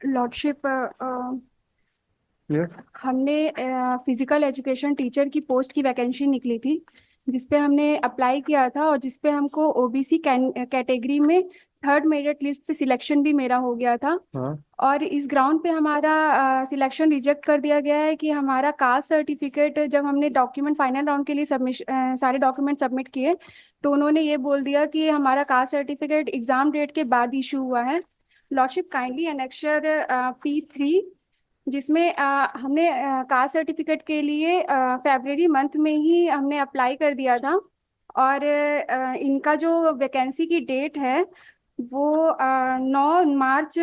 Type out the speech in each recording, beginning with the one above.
Lordship, clear? हमने physical education teacher की post की वैकेंसी निकली थी, जिसपे हमने अप्लाई किया था और जिसपे हमको ओबीसी कैटेगरी में थर्ड मेरिट लिस्ट पे सिलेक्शन भी मेरा हो गया था। हाँ। और इस ग्राउंड पे हमारा सिलेक्शन रिजेक्ट कर दिया गया है कि हमारा कास्ट सर्टिफिकेट, जब हमने डॉक्यूमेंट फाइनल राउंड के लिए सारे डॉक्यूमेंट सबमिट किए, तो उन्होंने ये बोल दिया कि हमारा कास्ट सर्टिफिकेट एग्जाम डेट के बाद इशू हुआ है। लॉर्डशिप काइंडली एनेक्चर P3, जिसमें हमने कास्ट सर्टिफिकेट के लिए फरवरी मंथ में ही हमने अप्लाई कर दिया था। और इनका जो वैकेंसी की डेट है वो 9 मार्च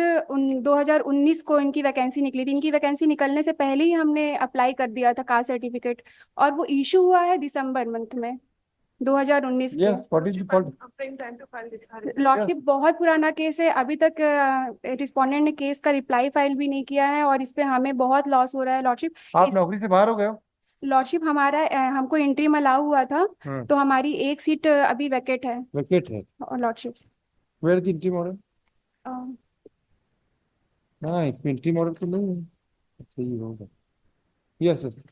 2019 को इनकी वैकेंसी निकली थी। इनकी वैकेंसी निकलने से पहले ही हमने अप्लाई कर दिया था कास्ट सर्टिफिकेट, और वो इशू हुआ है दिसंबर मंथ में 2019 के। Yes, what is the fault? Lordship बहुत पुराना केस है, अभी तक रिस्पोंडेंट ने केस का रिप्लाई फाइल भी नहीं किया है, और इस पे हमें बहुत लॉस हो रहा है लॉर्डशिप। आप इस नौकरी से बाहर हो गए हो? लॉर्डशिप हमारा हमको इंट्रीम अलाउ हुआ था, तो हमारी एक सीट अभी वैकेट है विकेट है। Lordship. Where the entry model? हाँ, इसमें इंट्री मॉडल तो नहीं है। अच्छा, ये होगा। Yes yes.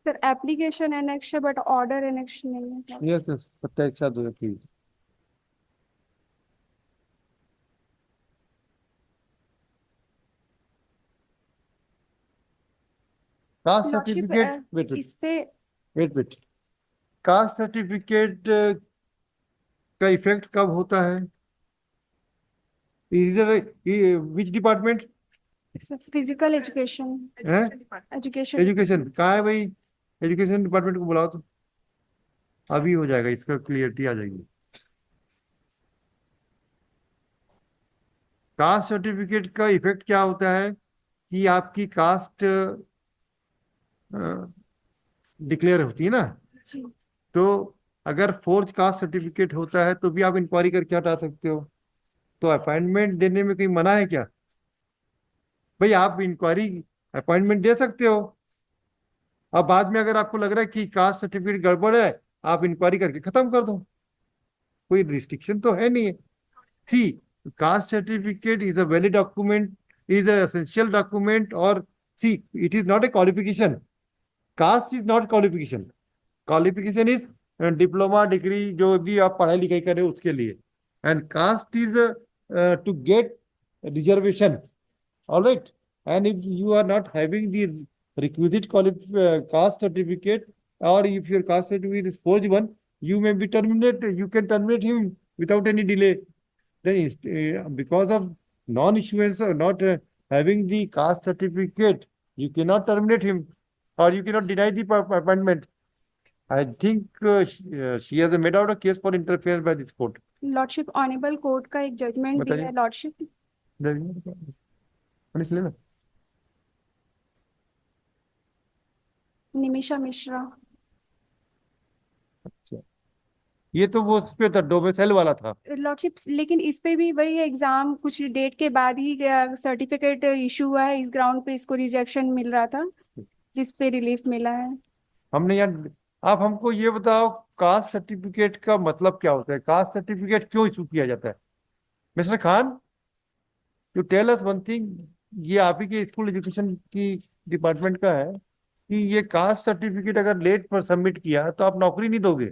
Sir application annex है बट ऑर्डर एनेक्स नहीं है। Yes yes, 27/7/2023। Caste lordship certificate, wait wait इस पे वेट वेट, कास्ट सर्टिफिकेट का इफेक्ट कब होता है? Is which department physical education, है? एजुकेशन। एजुकेशन कहाँ है भाई? एजुकेशन डिपार्टमेंट को बुलाओ तो अभी हो जाएगा, इसका क्लियरिटी आ जाएगी। कास्ट सर्टिफिकेट का इफेक्ट क्या होता है कि आपकी कास्ट डिक्लेयर होती है ना, जी। तो अगर फोर्ज कास्ट सर्टिफिकेट होता है तो भी आप इंक्वायरी करके हटा सकते हो। तो अपॉइंटमेंट देने में कहीं मना है क्या? भाई आप इंक्वायरी अपॉइंटमेंट दे सकते हो। अब बाद में अगर आपको लग रहा है कि कास्ट सर्टिफिकेट गड़बड़ है, आप इंक्वायरी करके खत्म कर दो, कोई रिस्ट्रिक्शन तो है नहीं है। See, caste certificate is a valid document, is a essential document, और see, it is not a qualification. Caste is not qualification. Qualification is diploma degree, जो भी आप पढ़ाई लिखाई करें उसके लिए। And caste is to get reservation, all right? And if you are not having the requisite caste certificate, or if your caste certificate is forged one, you may be terminated. You can terminate him without any delay. Then because of non-issuance or not having the caste certificate, you cannot terminate him, or you cannot deny the appointment. I think she has made out a case for interference by this court. Lordship honourable court का एक judgement भी है बताइए। Lordship. लेना। निमिषा मिश्रा। अच्छा, ये तो वो उस पे था, डोमिसाइल वाला था। लॉर्डशिप लेकिन इस पे भी वही एग्जाम कुछ डेट के बाद ही सर्टिफिकेट इशू हुआ है, इस ग्राउंड पे इसको रिजेक्शन मिल रहा था, जिस पे रिलीफ मिला है। हमने यार, आप हमको ये बताओ, कास्ट सर्टिफिकेट का मतलब क्या होता है? कास्ट सर्टिफिकेट क्यों इशू किया जाता है? Mister Khan, you tell us one thing. ये आप ही के स्कूल एजुकेशन की डिपार्टमेंट का है कि ये कास्ट सर्टिफिकेट अगर लेट पर सबमिट किया तो आप नौकरी नहीं दोगे।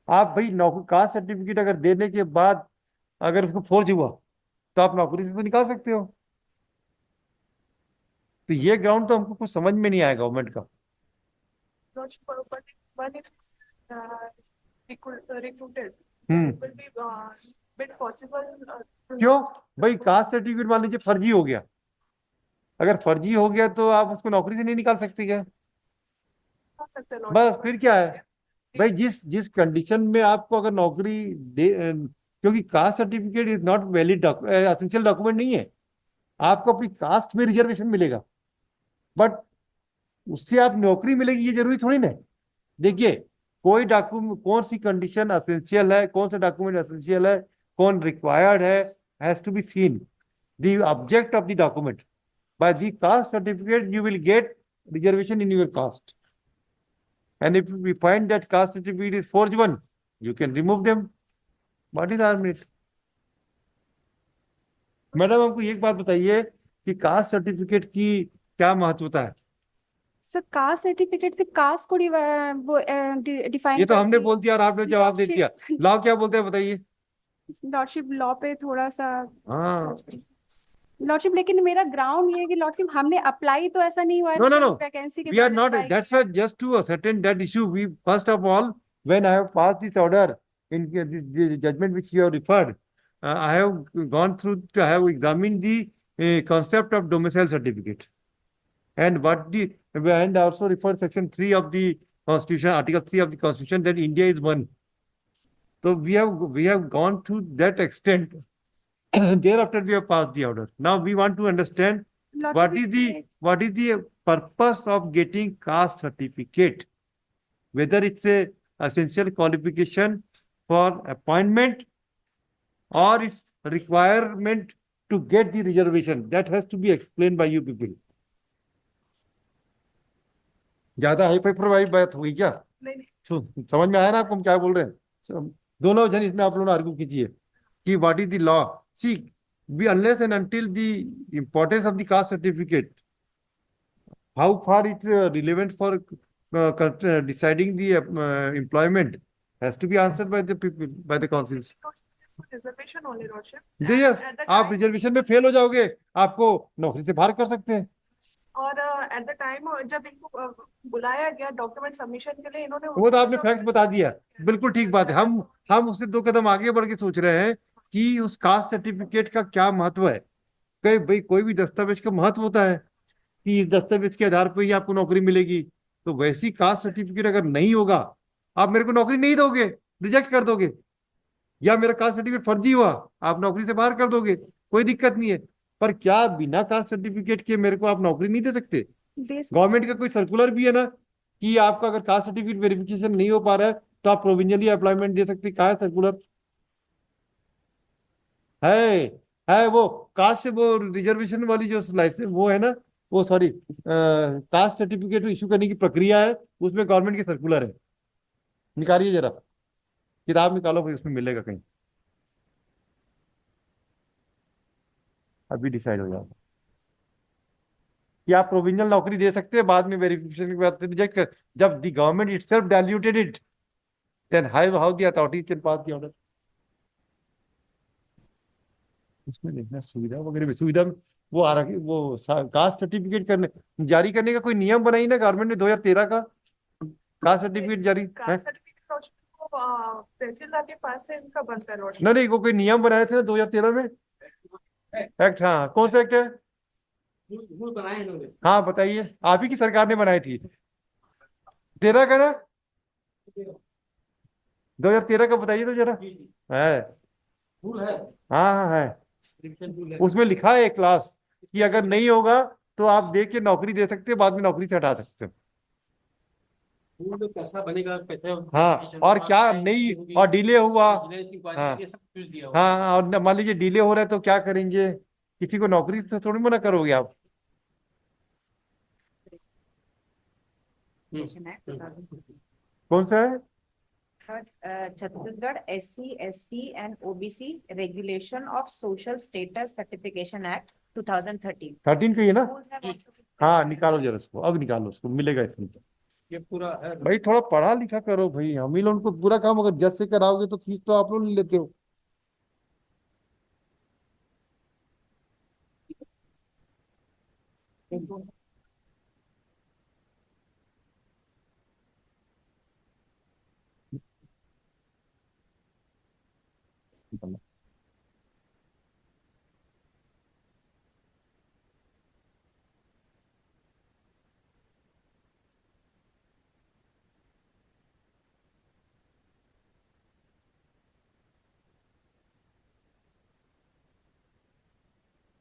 आप भाई नौकरी, कास्ट सर्टिफिकेट अगर देने के बाद अगर उसको फोर्ज हुआ तो आप नौकरी से तो निकाल सकते हो। तो ये ग्राउंड तो हमको कुछ समझ में नहीं आया गवर्नमेंट का। हम्म। क्यों भाई? कास्ट सर्टिफिकेट मान लीजिए फर्जी हो गया, अगर फर्जी हो गया तो आप उसको नौकरी से नहीं निकाल सकते क्या? बस फिर क्या है भाई? जिस जिस कंडीशन में आपको अगर नौकरी दे, क्योंकि cast certificate is not valid, essential document नहीं है। आपको अपनी कास्ट में रिजर्वेशन मिलेगा, बट उससे आप नौकरी मिलेगी ये जरूरी थोड़ी ना है। देखिए, कोई डॉक्यूमेंट, कौन सी कंडीशन असेंशियल है, कौन सा डॉक्यूमेंट असेंशियल है, कौन required has to be seen the object of the document. By the caste certificate you will get reservation in your caste. And if we find that caste certificate is forged one, you can remove them. What is our merit? Madam हमको एक बात बताइए कि caste certificate की क्या महत्वता है? Sir caste certificate से कास्ट को वो डिफाइन ये तो हमने करती बोल दिया और आपने जवाब दे दिया। लॉ क्या बोलते हैं बताइए? लॉर्डशिप लॉ पे थोड़ा सा हाँ। लॉर्डशिप, लेकिन मेरा ग्राउंड ये है कि लॉर्डशिप हमने अप्लाई तो ऐसा नहीं हुआ है No, no, no. वैकेंसी के We are बाद not. apply That's किया। why just to ascertain that issue, we first of all, when I have passed this order in this judgment which you have referred, I have gone through. I have examined the concept of domicile certificate and what the and also referred section 3 of the Constitution, Article 3 of the Constitution, that India is one. So we have gone to that extent. Thereafter, we have passed the order. Now we want to understand what is the purpose of getting caste certificate, whether it's a essential qualification for appointment or it's requirement to get the reservation. That has to be explained by you people. ज्यादा hi fi बात हुई क्या? समझ में आया ना आपको हम क्या बोल रहे हैं? दोनों जन इसमें आप लोग आर्ग्यू कीजिए कि what is the law. See, we unless and until the importance of the caste certificate, how far it's relevant for deciding the employment has to be answered by the people, by the councils. Reservation only Roshan. Yes, आप reservation में fail हो जाओगे, आपको नौकरी से बाहर कर सकते हैं। और एट द टाइम जब इनको बुलाया गया डॉक्यूमेंट सबमिशन के लिए, इन्होंने वो तो आपने फैक्ट बता दिया, बिल्कुल ठीक बात है। हम उससे 2 कदम आगे बढ़ के सोच रहे हैं कि उस कास्ट सर्टिफिकेट का क्या महत्व है। कई भाई कोई भी दस्तावेज का महत्व होता है कि इस दस्तावेज के आधार पर ही आपको नौकरी मिलेगी। तो वैसी कास्ट सर्टिफिकेट अगर नहीं होगा, आप मेरे को नौकरी नहीं दोगे, रिजेक्ट कर दोगे, या मेरा कास्ट सर्टिफिकेट फर्जी हुआ, आप नौकरी से बाहर कर दोगे, कोई दिक्कत नहीं है। पर क्या बिना कास्ट सर्टिफिकेट के मेरे को आप नौकरी नहीं दे सकते? गवर्नमेंट का कोई सर्कुलर भी है ना कि आपका अगर कास्ट सर्टिफिकेट वेरिफिकेशन नहीं हो पा रहा है तो आप प्रोविजनली अप्लायमेंट दे सकते। कहाँ है सर्कुलर? है वो कास्ट से वो रिजर्वेशन वाली जो लाइसेंस वो है ना, वो सॉरी कास्ट सर्टिफिकेट इशू करने की प्रक्रिया है, उसमें गवर्नमेंट की सर्कुलर है। निकालिए जरा, किताब निकालो भाई, उसमें मिलेगा कहीं, अभी डिसाइड हो जाएगा कि आप प्रोविजनल नौकरी दे सकते हैं, बाद में वेरिफिकेशन के बाद रिजेक्ट कर। जब the government itself diluted it, then how the authority can pass the order. उसमें देखना सुविधा वगैरह भी, सुविधा में वो आ रहा, वो कास्ट सर्टिफिकेट करने जारी करने का कोई नियम बनाई ना गवर्नमेंट ने 2013 का कास्ट सर्टिफिकेट जारी है। तहसीलदार के पास से इनका बनता है रोशन। नहीं, वो कोई नियम बनाए थे ना 2013 में एक्ट। हाँ, कौन सा एक्ट है? रूल बनाए इन्होंने। हाँ बताइए, आप ही की सरकार ने बनाई थी 13 का ना, 2013 का बताइए तो जरा। है रूल है। हाँ हाँ है, रिविजन रूल है। उसमें लिखा है एक क्लास कि अगर नहीं होगा तो आप देख के नौकरी दे सकते हो, बाद में नौकरी से हटा सकते हो। रूल तो कैसा बनेगा, कैसे? हाँ, और क्या नहीं, और डिले हुआ, हाँ ये सब कुछ दिया हुआ है। हाँ, और मान लीजिए डिले हो रहा है तो क्या करेंगे? किसी को नौकरी से थोड़ी मना करोगे आप। कौन सा है? Chhattisgarh SC, ST and OBC Regulation of Social Status Certification Act 2013. 13 का ही है ना? Rules have also been हाँ निकालो जरा उसको, अब निकालो उसको, मिलेगा इसमें। ये पूरा है। भाई थोड़ा पढ़ा लिखा करो भाई, हम ही लोग को पूरा काम अगर जज से कराओगे तो फीस तो आप लोग नहीं लेते हो।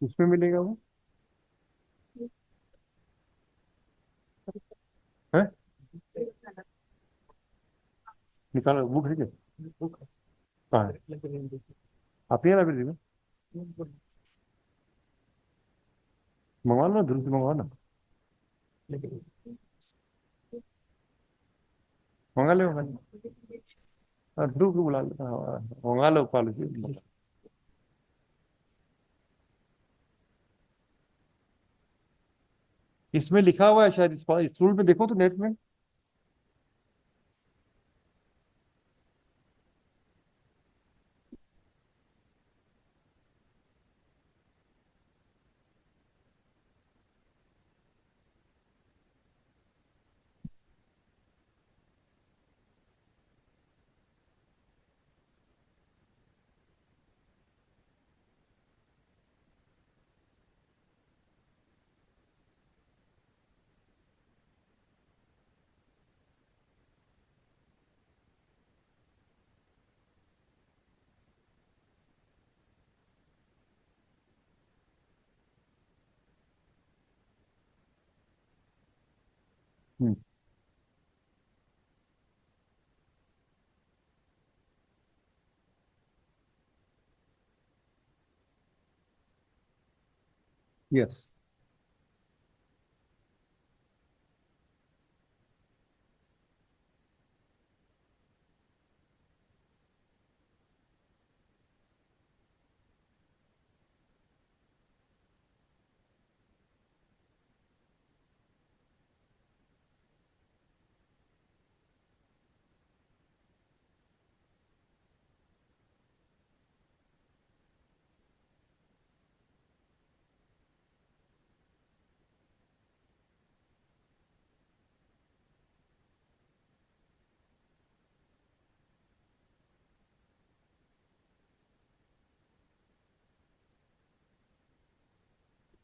किसमें मिलेगा वो? है, निकालो बुक है क्या? कहाँ है? आप ही लाइब्रेरी में मंगवा लो ना, ध्रुव से मंगवाओ ना। होगा लो ध्रुव को बुला लेता, होगा लो पॉलिसी। इसमें लिखा हुआ है शायद, इस रूल में देखो तो नेट में। यस।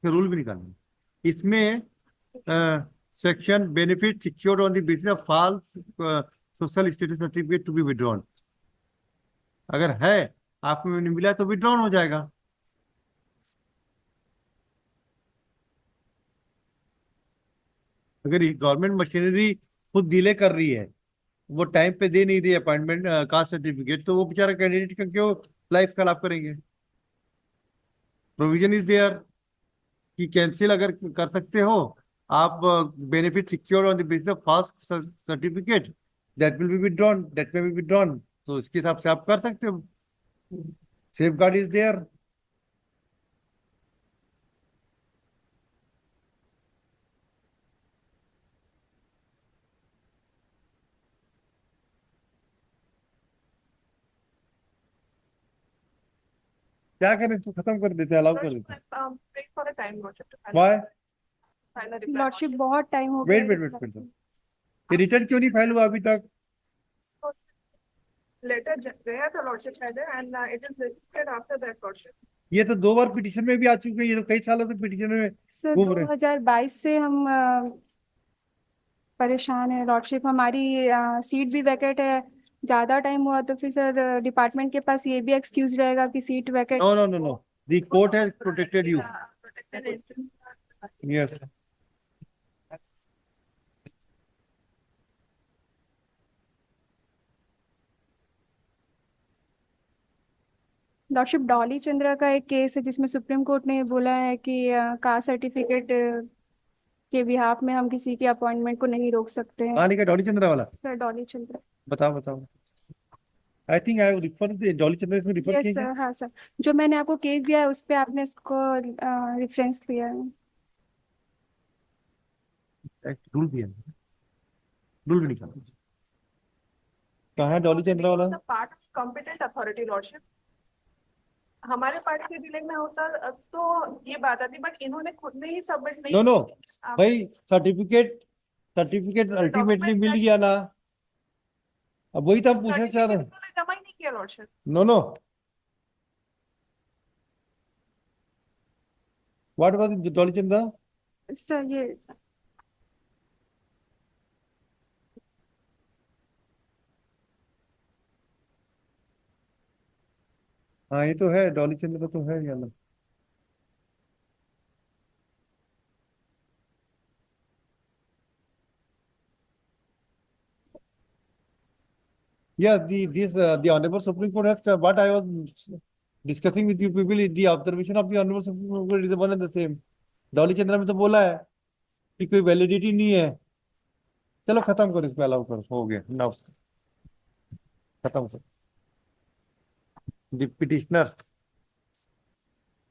रूल भी निकालना इसमें। Section benefit secured on the basis of false social status certificate to be withdrawn, अगर है आपको नहीं मिला तो विड्रॉन हो जाएगा। अगर गवर्नमेंट मशीनरी खुद डिले कर रही है, वो टाइम पे दे नहीं रही अपॉइंटमेंट कास्ट सर्टिफिकेट, तो वो बेचारा कैंडिडेट का क्यों लाइफ खराब करेंगे। प्रोविजन इज देयर कि कैंसिल अगर कर सकते हो आप, benefit secure on the basis of fast certificate that will be withdrawn, that may be withdrawn, तो इसके हिसाब से आप कर सकते हो। Safeguard is there. क्या करें, इसको खत्म कर देते, अलाउ कर देते। Wait for a time, Lordship, to why? final reply. Lordship बहुत टाइम हो गया वेट वेट वेट वेट, ये रिटर्न क्यों नहीं फाइल हुआ अभी तक? Letter गया था Lordship पहले and it is registered after that, Lordship. ये तो 2 बार पिटीशन में भी आ चुके हैं, ये तो कई सालों से पिटीशन में सर घूम रहे हैं। 2022 से हम परेशान है लॉर्डशिप, हमारी सीट भी वैकेट है, ज्यादा टाइम हुआ तो फिर सर डिपार्टमेंट के पास ये भी एक्सक्यूज रहेगा कि seat vacate. No no no no, the court has protected you. Protected instance. Yes. Lordship Dolly Chandra का एक केस है जिसमें सुप्रीम कोर्ट ने बोला है कि कास्ट सर्टिफिकेट के बिहाफ में हम किसी की अपॉइंटमेंट को नहीं रोक सकते हैं। कहानी का डॉली चंद्रा वाला? सर डॉली चंद्रा। बताओ बताओ। I think I refer to Dolly Chandra, इसमें रिफर यस किया सर, हाँ सर, जो मैंने आपको केस दिया है उस पे आपने उसको रेफरेंस दिया है। रूल भी है, रूल भी निकालो। कहाँ है डॉली चंद्रा वाला? The part of competent authority, Lordship. हमारे पार्टी के डिले में होता तो ये बात आती, बट इन्होंने खुद ने ही सबमिट नहीं नो नो आप- भाई, सर्टिफिकेट अल्टीमेटली मिल गया ना, अब वही तो हम पूछना चाह रहे हैं। Certificate इन्होंने जमा ही नहीं किया Lordship. No no, what about Dolly Chandra? Sir ये हाँ ये तो है, डॉली चंद्रा तो है यहाँ। Yes, the Honorable Supreme Court has, what I was discussing with you people, the observation of the Honorable Supreme Court is one and the same. Dolly Chandra में तो बोला है की कोई वैलिडिटी नहीं है। चलो खत्म करो, इसको अलाउ करो, हो गया ना, खत्म करो। The petitioner